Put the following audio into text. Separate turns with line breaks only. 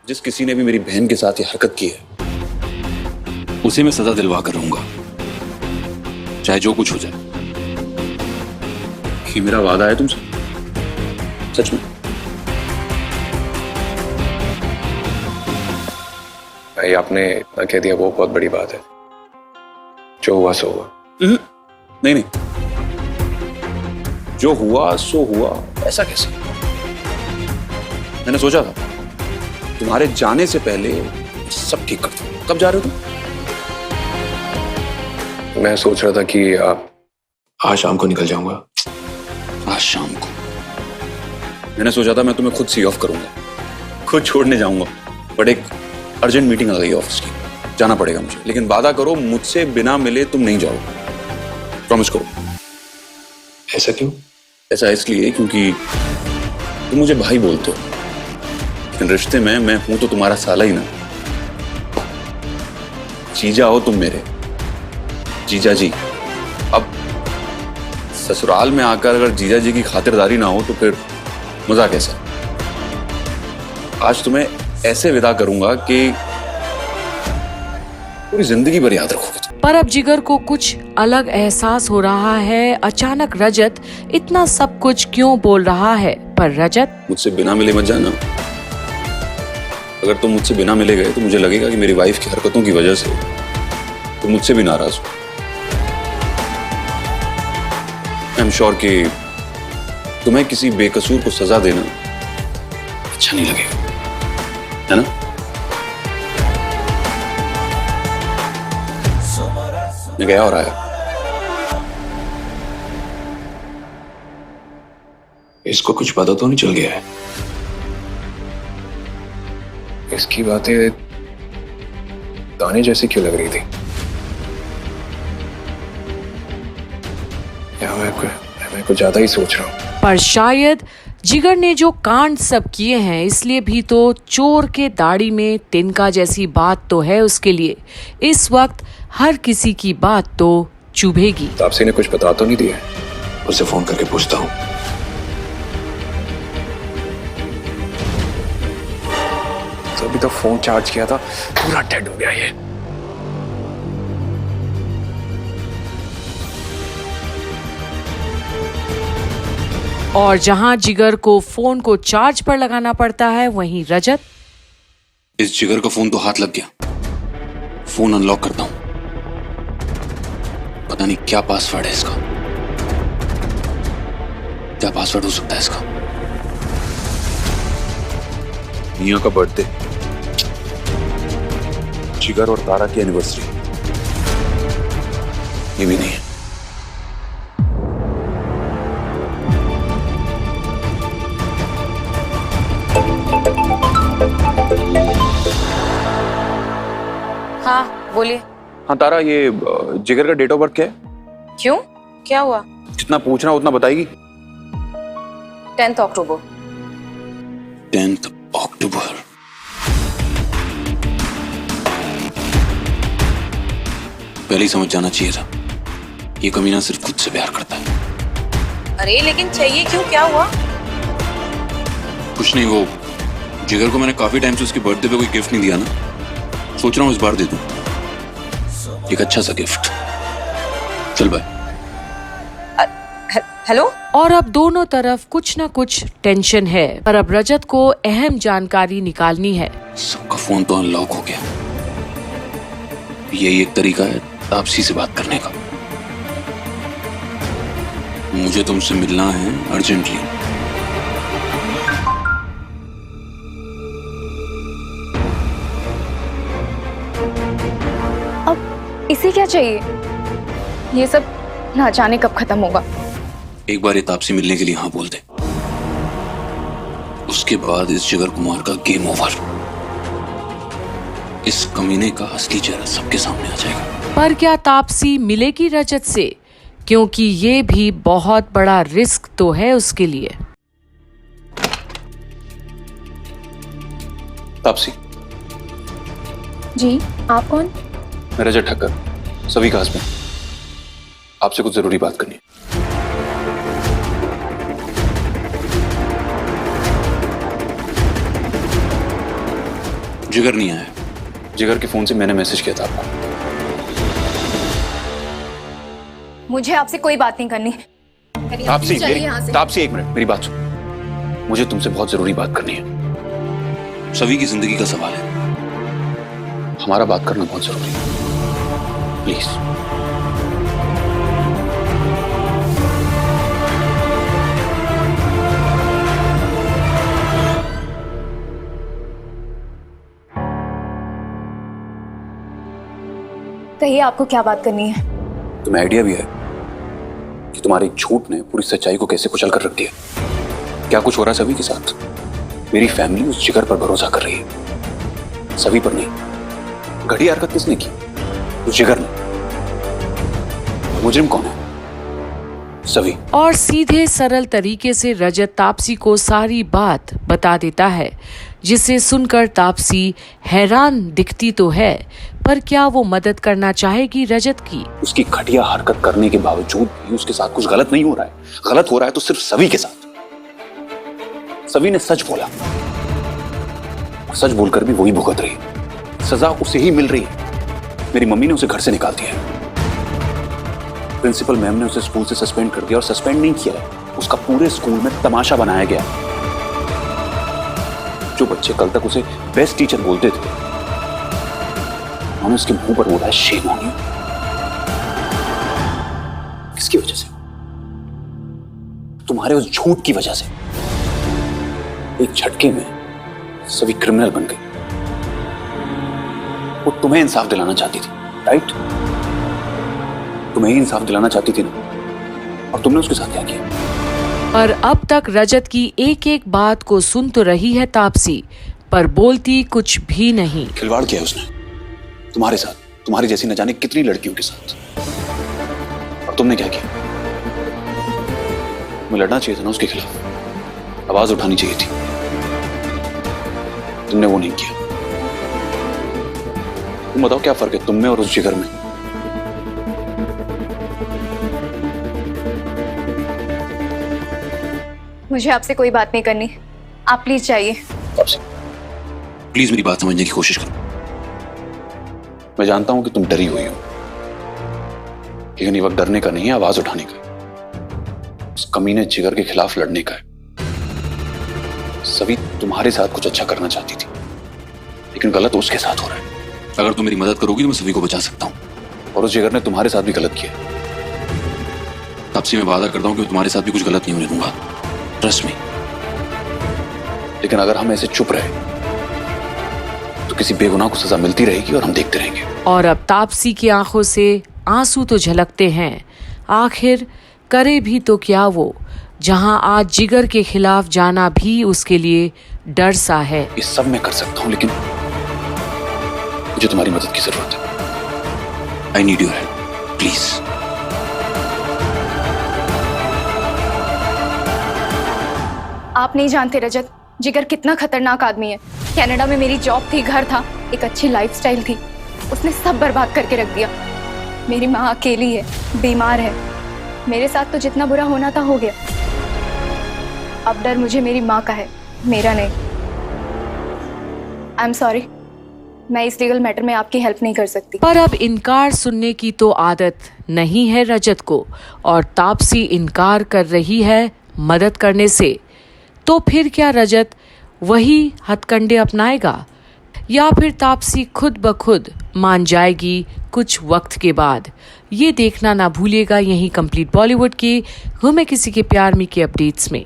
जिस किसी ने भी मेरी बहन के साथ ये हरकत की है उसे मैं सजा दिलवा कर रहूंगा, चाहे जो कुछ हो जाए। ये मेरा वादा है तुमसे, सच में।
भाई आपने इतना कह दिया वो बहुत बड़ी बात है। जो हुआ सो हुआ।
नहीं नहीं, जो हुआ सो हुआ, ऐसा कैसे? मैंने सोचा था तुम्हारे जाने से पहले सब ठीक कर दूं। कब जा रहे हो तुम?
मैं सोच रहा था कि आज शाम को निकल जाऊंगा।
आज शाम को? मैंने सोचा था मैं तुम्हें खुद सी ऑफ करूंगा, खुद छोड़ने जाऊंगा, बट एक अर्जेंट मीटिंग आ गई ऑफिस की, जाना पड़ेगा मुझे। लेकिन वादा करो मुझसे बिना मिले तुम नहीं जाओगे, प्रॉमिस करो।
ऐसा क्यों?
ऐसा इसलिए क्योंकि तुम मुझे भाई बोलते हो, लेकिन रिश्ते में मैं हूं तो तुम्हारा साला ही ना। जीजा हो तुम मेरे, जीजा जी। अब ससुराल में आकर अगर जीजा जी की खातिरदारी ना हो तो फिर मजा कैसा? आज तुम्हें ऐसे विदा करूंगा कि पूरी जिंदगी भर याद रखोगे तुम।
पर अब जिगर को कुछ अलग एहसास हो रहा है। अचानक रजत इतना सब कुछ क्यों बोल रहा है? पर रजत,
मुझसे बिना मिले मत जाना। अगर तुम मुझसे बिना मिले गए तो मुझे लगेगा कि मेरी वाइफ की हरकतों की वजह से तुम मुझसे भी नाराज हो। आई एम श्योर कि तुम्हें किसी बेकसूर को सजा देना अच्छा नहीं लगेगा, है ना? मैं गया और आया।
इसको कुछ पता तो नहीं चल गया है? इसकी बातें दाने जैसी क्यों लग रही थी? या मैं कुछ ज्यादा ही सोच रहा हूँ।
पर शायद जिगर ने जो कांड सब किए हैं इसलिए भी तो चोर के दाढ़ी में तिनका जैसी बात तो है उसके लिए। इस वक्त हर किसी की बात तो चुभेगी।
तापसी ने कुछ बता तो नहीं दिया? उसे फोन करके पूछता हूँ। तो अभी तो फोन चार्ज किया था, पूरा डेड हो गया ये।
और जहां जिगर को फोन को चार्ज पर लगाना पड़ता है, वहीं रजत।
इस जिगर का फोन तो हाथ लग गया, फोन अनलॉक करता हूं। पता नहीं क्या पासवर्ड है इसका, क्या पासवर्ड हो सकता है इसका? मिया का बर्थडे, जिगर और तारा की एनिवर्सरी, ये भी नहीं है।
हाँ बोलिए।
हाँ तारा, ये जिगर का डेट ऑफ बर्थ क्या है?
क्यों, क्या हुआ?
जितना पूछना उतना बताएगी।
10 अक्टूबर।
10 अक्टूबर। पहले ही समझ जाना चाहिए था, ये कमीना सिर्फ खुद से प्यार करता है।
अरे लेकिन चाहिए क्यों, क्या हुआ?
कुछ नहीं, वो जिगर को मैंने काफी टाइम से उसके बर्थडे पे कोई गिफ्ट नहीं दिया ना, सोच रहा हूँ इस बार दे दूं एक अच्छा सा गिफ्ट। चल बाय।
हेलो।
और अब दोनों तरफ कुछ न कुछ टेंशन है, पर अब रजत को अहम जानकारी निकालनी है।
सबका फोन तो अनलॉक हो गया, यही एक तरीका है तापसी से बात करने का। मुझे तुमसे मिलना है अर्जेंटली।
इसे क्या चाहिए? ये सब ना जाने कब खत्म होगा।
एक बार ये तापसी मिलने के लिए हाँ बोल दे, उसके बाद इस जिगर कुमार का गेम ओवर। इस कमीने का असली चेहरा सबके सामने आ जाएगा।
पर क्या तापसी मिलेगी रजत से? क्योंकि ये भी बहुत बड़ा रिस्क तो है उसके लिए।
तापसी।
जी, आप कौन?
मैं रजत ठक्कर, सभी का हस्बैंड। आपसे कुछ जरूरी बात करनी है। जिगर नहीं आया। जिगर के फोन से मैंने मैसेज किया था आपको।
मुझे आपसे कोई बात नहीं करनी।
तापसी,
चलिए यहाँ से।
तापसी, एक मिनट मेरी बात सुन। मुझे तुमसे बहुत जरूरी बात करनी है। सभी की जिंदगी का सवाल है। हमारा बात करना बहुत जरूरी है, प्लीज।
कहिए आपको क्या बात करनी है।
तुम्हें आइडिया भी है कि तुम्हारे एक झूठ ने पूरी सच्चाई को कैसे कुचल कर रख दिया? क्या कुछ हो रहा है सभी के साथ? मेरी फैमिली उस जिगर पर भरोसा कर रही है, सभी पर नहीं। घटिया हरकत किसने की? उस जिगर ने। मुजरिम कौन है? सभी।
और सीधे सरल तरीके से रजत तापसी को सारी बात बता देता है, जिसे सुनकर तापसी हैरान दिखती तो है, पर क्या वो मदद करना चाहेगी रजत की?
उसकी घटिया हरकत करने के बावजूद भी उसके साथ कुछ गलत नहीं हो रहा है। गलत हो रहा है तो सिर्फ सभी के साथ। सभी ने सच बोला, सच बोलकर भी वही भुगत रही है। सजा उसे ही मिल रही है। मेरी मम्मी ने उसे घर से निकाल दिया है। प्रिंसिपल मैम ने उसे स्कूल से सस्पेंड कर दिया, और सस्पेंड नहीं किया है, उसका पूरे स्कूल में तमाशा बनाया गया। जो बच्चे कल तक उसे बेस्ट टीचर बोलते थे, उन्होंने उसके मुंह पर बोला है शेम ऑन यू। किसकी वजह से? तुम्हारे उस झूठ की वजह से। एक झटके में सभी क्रिमिनल बन गई। वो तुम्हें इंसाफ दिलाना चाहती थी, राइट? तुम्हें ही इंसाफ दिलाना चाहती थी ना, और तुमने उसके साथ क्या किया?
पर अब तक रजत की एक एक बात को सुन तो रही है तापसी, पर बोलती कुछ भी नहीं।
खिलवाड़ किया उसने तुम्हारे साथ, तुम्हारी जैसी न जाने कितनी लड़कियों के साथ। और तुमने क्या किया? तुम्हें लड़ना चाहिए था ना उसके खिलाफ, आवाज उठानी चाहिए थी। तुमने वो नहीं किया। तुम बताओ क्या फर्क है तुम में और उस जिगर में?
मुझे आपसे कोई बात नहीं करनी, आप प्लीज जाइए।
प्लीज मेरी बात समझने की कोशिश करो। मैं जानता हूं कि तुम डरी हुई हो, लेकिन ये वक्त डरने का नहीं है, आवाज उठाने का। उस कमीने जिगर के खिलाफ लड़ने का है। सभी तुम्हारे साथ कुछ अच्छा करना चाहती थी, लेकिन गलत उसके साथ हो रहा है। अगर तुम मेरी मदद करोगी तो मैं सभी को बचा सकता हूं। और उस जिगर ने तुम्हारे साथ भी गलत किया। तब से मैं वादा करता हूं कि तुम्हारे साथ भी कुछ गलत नहीं होने दूंगा, ट्रस्ट मी। लेकिन अगर हम ऐसे चुप रहे तो किसी बेगुनाह को सजा मिलती रहेगी और हम देखते रहेंगे।
और अब तापसी की आंखों से आंसू तो झलकते हैं। आखिर करे भी तो क्या वो, जहां आज जिगर के खिलाफ जाना भी उसके लिए डर सा है।
ये सब मैं कर सकता हूं, लेकिन मुझे तुम्हारी मदद की जरूरत है। I need your help, please.
आप नहीं जानते रजत, जिगर कितना खतरनाक आदमी है। कनाडा में मेरी जॉब थी, घर था, एक अच्छी लाइफस्टाइल थी, उसने सब बर्बाद करके रख दिया। मेरी माँ अकेली है, बीमार है। मेरे साथ तो जितना बुरा होना था हो गया। अब डर मुझे मेरी माँ का है, मेरा नहीं। आई एम सॉरी, मैं इस लीगल मैटर में आपकी हेल्प नहीं कर सकती।
पर अब इनकार सुनने की तो आदत नहीं है रजत को, और तापसी इनकार कर रही है मदद करने से। तो फिर क्या रजत वही हथकंडे अपनाएगा, या फिर तापसी खुद ब खुद मान जाएगी कुछ वक्त के बाद? ये देखना ना भूलिएगा यहीं कंप्लीट बॉलीवुड के गुमे किसी के प्यार में के अपडेट्स में।